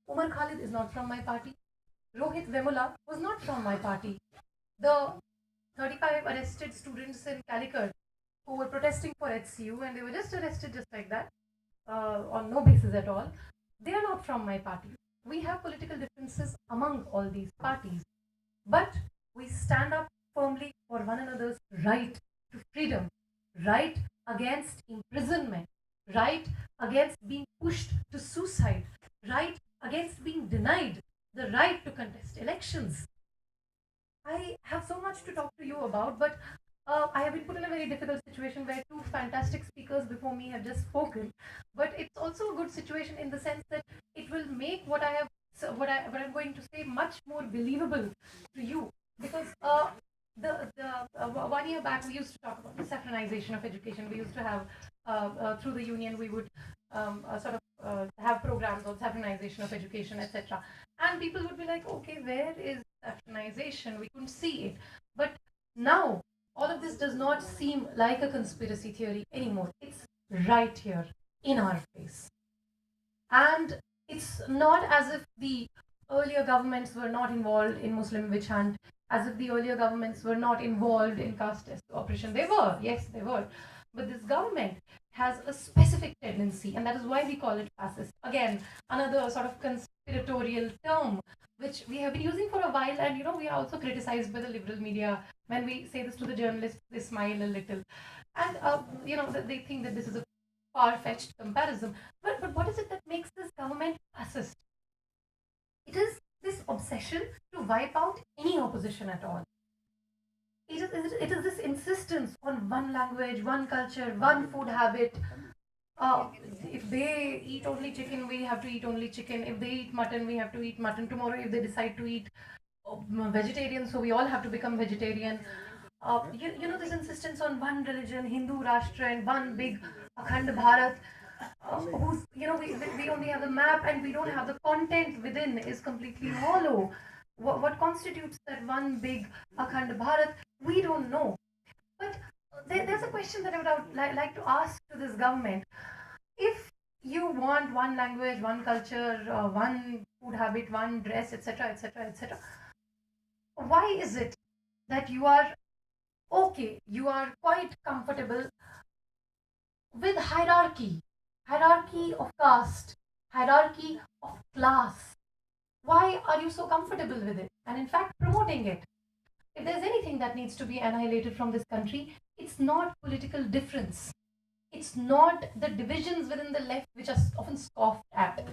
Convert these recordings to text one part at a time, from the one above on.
Umar Khalid is not from my party. Rohit Vemula was not from my party. The 35 arrested students in Calicut who were protesting for HCU and they were just arrested just like that on no basis at all. They are not from my party. We have political differences among all these parties, but we stand up firmly for one another's right to freedom, right against imprisonment, right against being pushed to suicide, right against being denied the right to contest elections. I have so much to talk to you about, but I have been put in a very difficult situation where two fantastic speakers before me have just spoken. But it's also a good situation in the sense that it will make what I have, so what I'm going to say, much more believable to you. Because one year back we used to talk about the saffronization of education. We used to have through the union we would sort of have programs on saffronization of education, etc. And people would be like, okay, where is saffronization? We couldn't see it. But now, all of this does not seem like a conspiracy theory anymore. It's right here in our face. And it's not as if the earlier governments were not involved in Muslim witch hunt, as if the earlier governments were not involved in caste operation. They were, yes, they were. But this government has a specific tendency, and that is why we call it fascist. Again, another sort of conspiratorial term which we have been using for a while, and we are also criticized by the liberal media. When we say this to the journalists, they smile a little, and they think that this is a far-fetched comparison. But what is it that makes this government fascist? It is this obsession to wipe out any opposition at all. It is this insistence on one language, one culture, one food habit. Uh, if they eat only chicken, we have to eat only chicken. If they eat mutton, we have to eat mutton. Tomorrow, if they decide to eat vegetarian, so we all have to become vegetarian. This insistence on one religion, Hindu Rashtra, and one big Akhand Bharat, who's, we only have the map and we don't have the content within, is completely hollow. What constitutes that one big Akhand Bharat? We don't know. But there's a question that I would like to ask to this government. If you want one language, one culture, one food habit, one dress, etc., etc., etc., why is it that you are okay, you are quite comfortable with hierarchy of caste, hierarchy of class? Why are you so comfortable with it and in fact promoting it? If there's anything that needs to be annihilated from this country, it's not political difference. It's not the divisions within the left which are often scoffed at.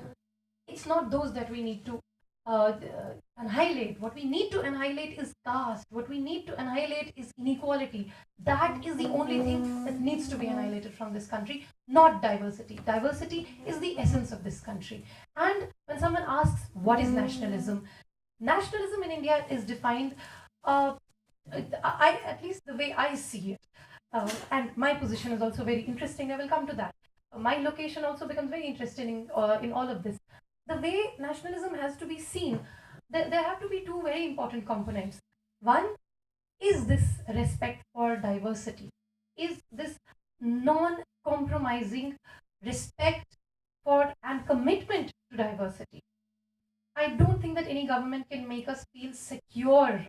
It's not those that we need to annihilate. What we need to annihilate is caste. What we need to annihilate is inequality. That is the only thing that needs to be annihilated from this country, not diversity. Diversity is the essence of this country. And when someone asks, what is nationalism? Nationalism in India is defined, at least the way I see it. And my position is also very interesting. I will come to that. My location also becomes very interesting in all of this. The way nationalism has to be seen, there have to be two very important components. One is this respect for diversity, is this non compromising respect for and commitment to diversity. I don't think that any government can make us feel secure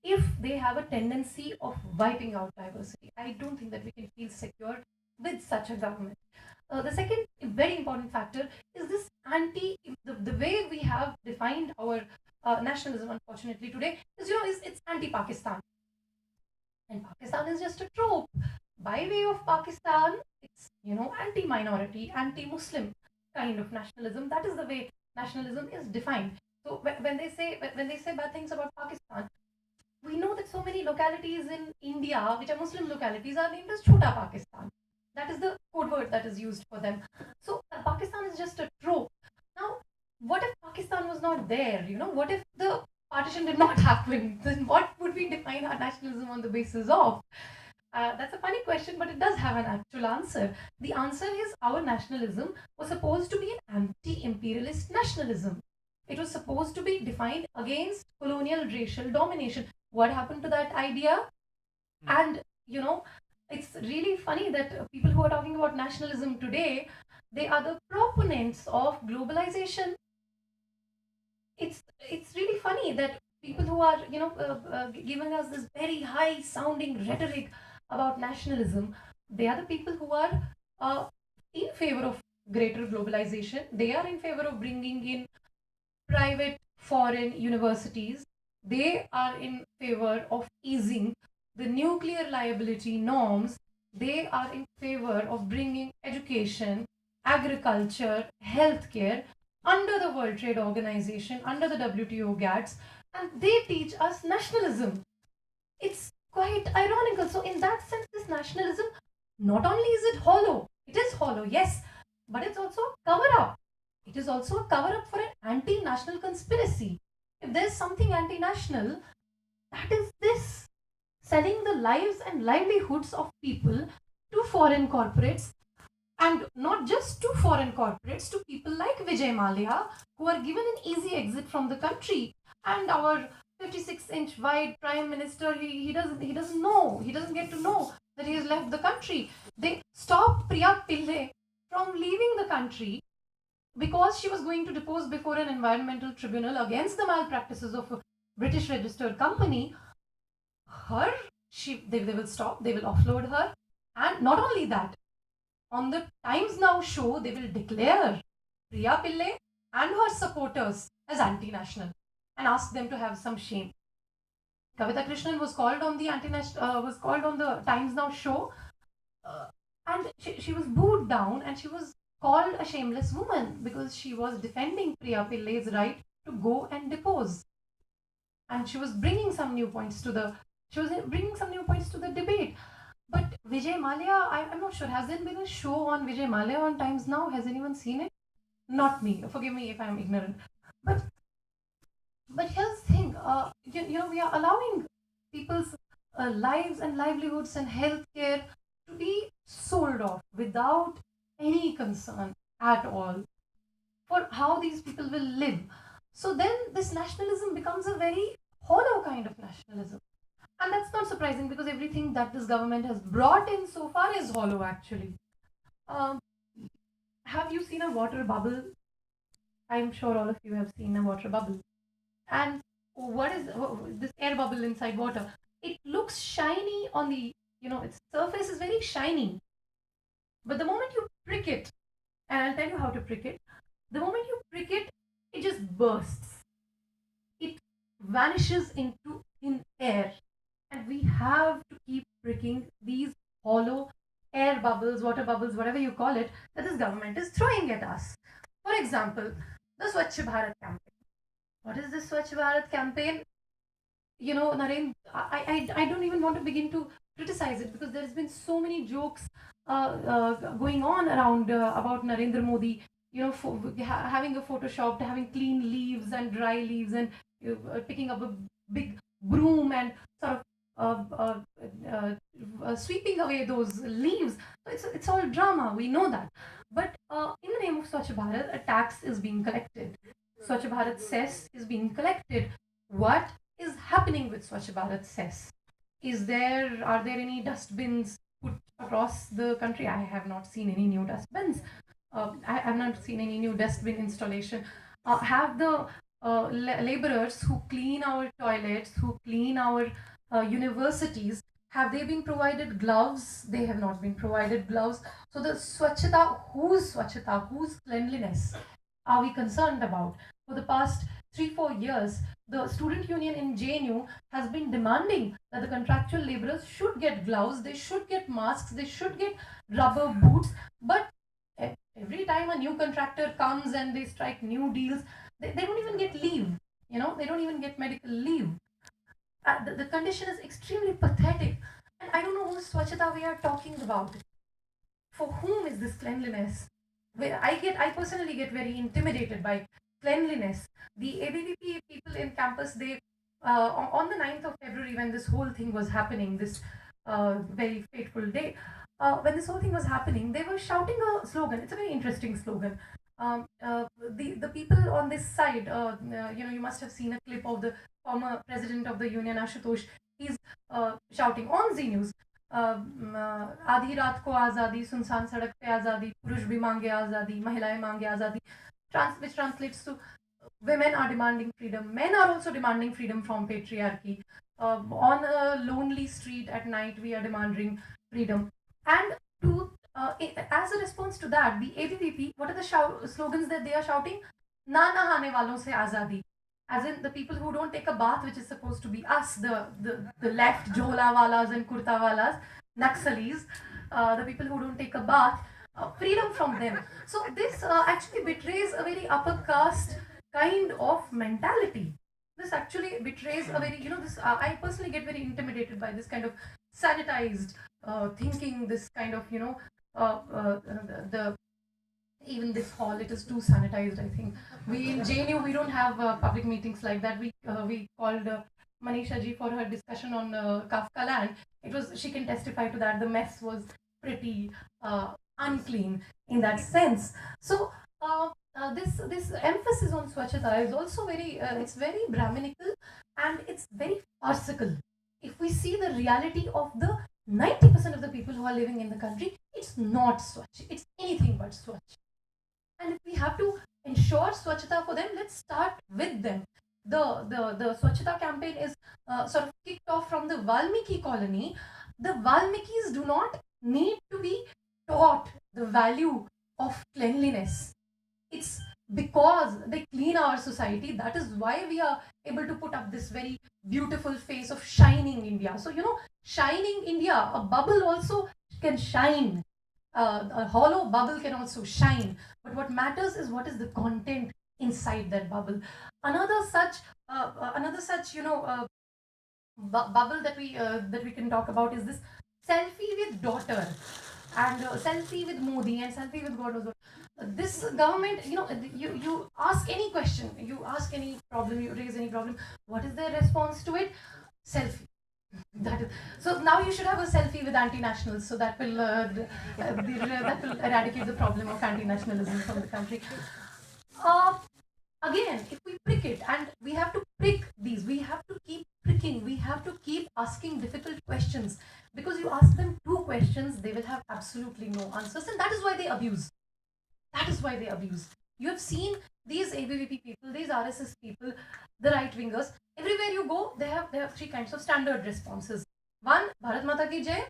if they have a tendency of wiping out diversity. I don't think that we can feel secure with such a government. The second very important factor is this the way we have defined our nationalism, unfortunately, today it's anti-Pakistan. And Pakistan is just a trope. By way of Pakistan, it's, anti-minority, anti-Muslim kind of nationalism. That is the way nationalism is defined. So when they say bad things about Pakistan, we know that so many localities in India, which are Muslim localities, are named as Chota Pakistan. That is the code word that is used for them. So Pakistan is just a trope. Now, what if Pakistan was not there? What if the partition did not happen? Then what would we define our nationalism on the basis of? That's a funny question, but it does have an actual answer. The answer is our nationalism was supposed to be an anti imperialist nationalism. It was supposed to be defined against colonial racial domination. What happened to that idea? And, it's really funny that people who are talking about nationalism today, they are the proponents of globalization. it's really funny that people who are, giving us this very high sounding rhetoric about nationalism, they are the people who are uh, in favor of greater globalization. They are in favor of bringing in private foreign universities. They are in favor of easing the nuclear liability norms. They are in favor of bringing education, agriculture, healthcare under the World Trade Organization, under the WTO GATS, and they teach us nationalism. It's quite ironical. So, in that sense, this nationalism, not only is it hollow, it is hollow, yes, but it's also a cover up. It is also a cover up for an anti national conspiracy. If there's something anti national, that is this, selling the lives and livelihoods of people to foreign corporates, and not just to foreign corporates, to people like Vijay Mallya, who are given an easy exit from the country. And our 56-inch wide prime minister, he doesn't know, he doesn't get to know that he has left the country. They stopped Priya Pillai from leaving the country because she was going to depose before an environmental tribunal against the malpractices of a British registered company. Her, they will stop, they will offload her. And not only that, on the Times Now show, they will declare Priya Pillai and her supporters as anti-national and ask them to have some shame. Kavita Krishnan was called on the was called on the Times Now show, and she was booed down, and she was called a shameless woman because she was defending Priya Pillai's right to go and depose, and she was bringing some new points to the debate. But Vijay Mallya, I'm not sure. Has there been a show on Vijay Mallya on Times Now? Has anyone seen it? Not me. Forgive me if I'm ignorant. But here's the thing. We are allowing people's lives and livelihoods and healthcare to be sold off without any concern at all for how these people will live. So then this nationalism becomes a very hollow kind of nationalism. And that's not surprising because everything that this government has brought in so far is hollow, actually. Um, have you seen a water bubble? I'm sure all of you have seen a water bubble. And what is this air bubble inside water? It looks shiny on the, its surface is very shiny. But the moment you prick it, and I'll tell you how to prick it, the moment you prick it, it just bursts. It vanishes into thin air. And we have to keep pricking these hollow air bubbles, water bubbles, whatever you call it, that this government is throwing at us. For example, the Swachh Bharat campaign. What is this Swachh Bharat campaign? Narendra, I don't even want to begin to criticize it because there's been so many jokes going on around about Narendra Modi, having a photoshopped, having clean leaves and dry leaves, and picking up a big broom and sort of sweeping away those leaves. It's all drama. We know that. But in the name of Swachh Bharat, a tax is being collected. Swachh Bharat cess is being collected. What is happening with Swachh Bharat cess? Are there any dustbins put across the country? I have not seen any new dustbins. I have not seen any new dustbin installation. Have the laborers who clean our toilets, who clean our universities, have they been provided gloves? They have not been provided gloves. So the swachhata, whose cleanliness are we concerned about? For the past 3-4 years, the student union in JNU has been demanding that the contractual laborers should get gloves, they should get masks, they should get rubber boots. But every time a new contractor comes and they strike new deals, they don't even get leave. They don't even get medical leave. The condition is extremely pathetic. And I don't know whose Swachhata we are talking about. For whom is this cleanliness? I personally get very intimidated by cleanliness. The ABVP people in campus, they on the 9th of February, when this whole thing was happening, this very fateful day, when this whole thing was happening, they were shouting a slogan. It's a very interesting slogan. The people on this side, you must have seen a clip of the former president of the union, Ashutosh. He's shouting on Z News, आधी रात को आज़ादी, सुनसान सड़क पे आज़ादी, पुरुष भी मांगे आज़ादी, महिलाएं मांगे आज़ादी, which translates to women are demanding freedom. Men are also demanding freedom from patriarchy. On a lonely street at night, we are demanding freedom. And as a response to that, the ABVP, what are the slogans that they are shouting? Na nahane walon se azadi. As in the people who don't take a bath, which is supposed to be us, the left jhola walas and kurta walas, Naxalis, the people who don't take a bath, freedom from them. So this actually betrays a very upper caste kind of mentality. This actually betrays a very, this, I personally get very intimidated by this kind of sanitized thinking, this kind of, the even this hall, it is too sanitized, I think. We in JNU, we don't have public meetings like that. We called Manisha ji for her discussion on Kafka land. She can testify to that. The mess was pretty unclean in that sense. So this emphasis on Swachhata is also it's very Brahminical, and it's very farcical. If we see the reality of the 90% of the people who are living in the country, it's not Swachh. It's anything but Swachh. And if we have to ensure Swachhata for them, let's start with them. The Swachhata campaign is sort of kicked off from the Valmiki colony. The Valmikis do not need to be taught the value of cleanliness. It's because they clean our society. That is why we are able to put up this very beautiful face of shining India. So, shining India, a bubble also can shine. A hollow bubble can also shine. But what matters is what is the content inside that bubble. Another such, bubble that we can talk about is this selfie with daughter, and selfie with Modi, and selfie with God knows what. This government, you ask any question, you ask any problem, you raise any problem. What is their response to it? Selfie. That is, so now you should have a selfie with anti-nationals, so that will eradicate the problem of anti-nationalism from the country. Again, if we prick it, and we have to prick these, we have to keep pricking, we have to keep asking difficult questions, because you ask them 2 questions, they will have absolutely no answers, and that is why they abuse. That is why they abuse. You have seen these ABVP people, these RSS people, the right wingers. Everywhere you go, they have 3 kinds of standard responses. One, Bharat Mata ki Jai.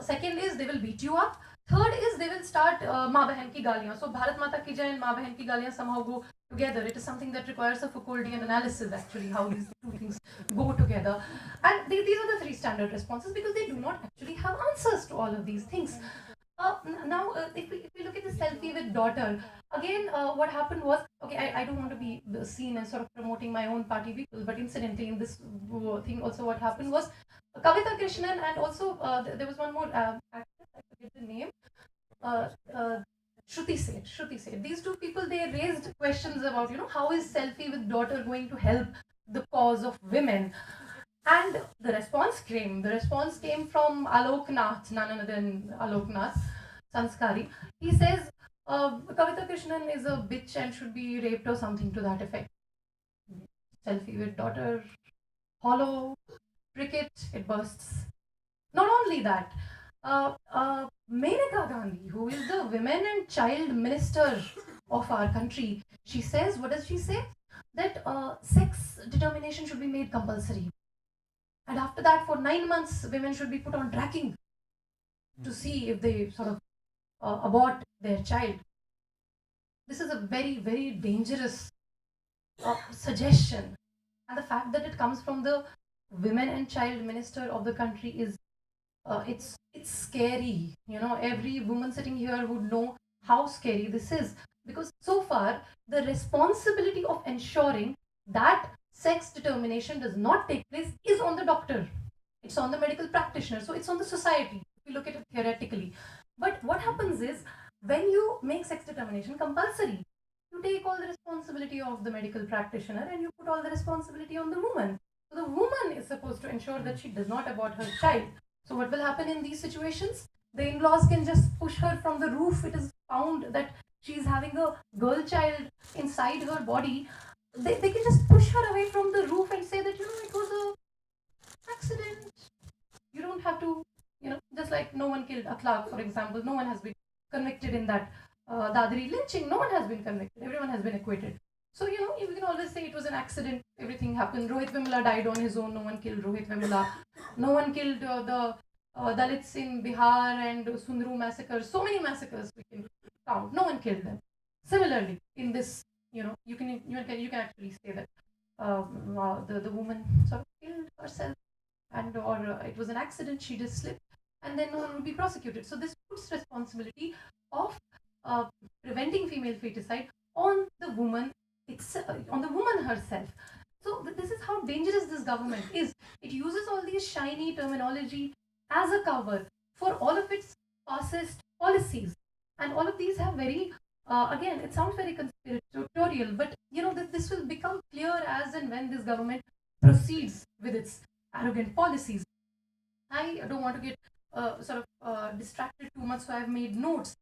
Second is they will beat you up. Third is they will start Ma Bahan ki Galiyan. So Bharat Mata ki Jai and Ma Bahan ki Galiyan somehow go together. It is something that requires a Foucauldian analysis, actually, how these 2 things go together. And these are the 3 standard responses, because they do not actually have answers to all of these things. Now, if we look at the selfie with daughter, again, what happened was, okay, I don't want to be seen as sort of promoting my own party people, but incidentally, in this thing, also what happened was Kavita Krishnan, and also there was one more actress, I forget the name, Shruti Seth. These 2 people, they raised questions about, how is selfie with daughter going to help the cause of women? And the response came. The response came from Alok Nath, none other than Alok Nath, Sanskari. He says, Kavita Krishnan is a bitch and should be raped or something to that effect. Selfie with daughter, hollow, cricket, it bursts. Not only that, Menaka Gandhi, who is the women and child minister of our country, she says, what does she say? That sex determination should be made compulsory. And after that, for 9 months, women should be put on tracking to see if they sort of abort their child. This is a very, very dangerous suggestion. And the fact that it comes from the women and child minister of the country is, it's scary. Every woman sitting here would know how scary this is. Because so far, the responsibility of ensuring that sex determination does not take place is on the doctor. It's on the medical practitioner. So it's on the society, if we look at it theoretically. But what happens is, when you make sex determination compulsory, you take all the responsibility of the medical practitioner and you put all the responsibility on the woman. So the woman is supposed to ensure that she does not abort her child. So what will happen in these situations? The in-laws can just push her from the roof. It is found that she is having a girl child inside her body. They can just push her away from the roof and say that, it was a accident. You don't have to, just like no one killed Akhlaq, for example. No one has been convicted in that Dadri lynching. No one has been convicted. Everyone has been acquitted. So, we can always say it was an accident. Everything happened. Rohit Vemula died on his own. No one killed Rohit Vemula. No one killed the Dalits in Bihar and Sundru massacre. So many massacres we can count. No one killed them. Similarly, in this, you can actually say that the woman sort of killed herself, and or it was an accident. She just slipped, and then no one will be prosecuted. So this puts responsibility of uh, preventing female feticide on the woman itself, on the woman herself. So this is how dangerous this government is. It uses all these shiny terminology as a cover for all of its fascist policies, and all of these have very again, it sounds very conspiratorial, but this will become clear as and when this government proceeds with its arrogant policies. I don't want to get distracted too much, so I've made notes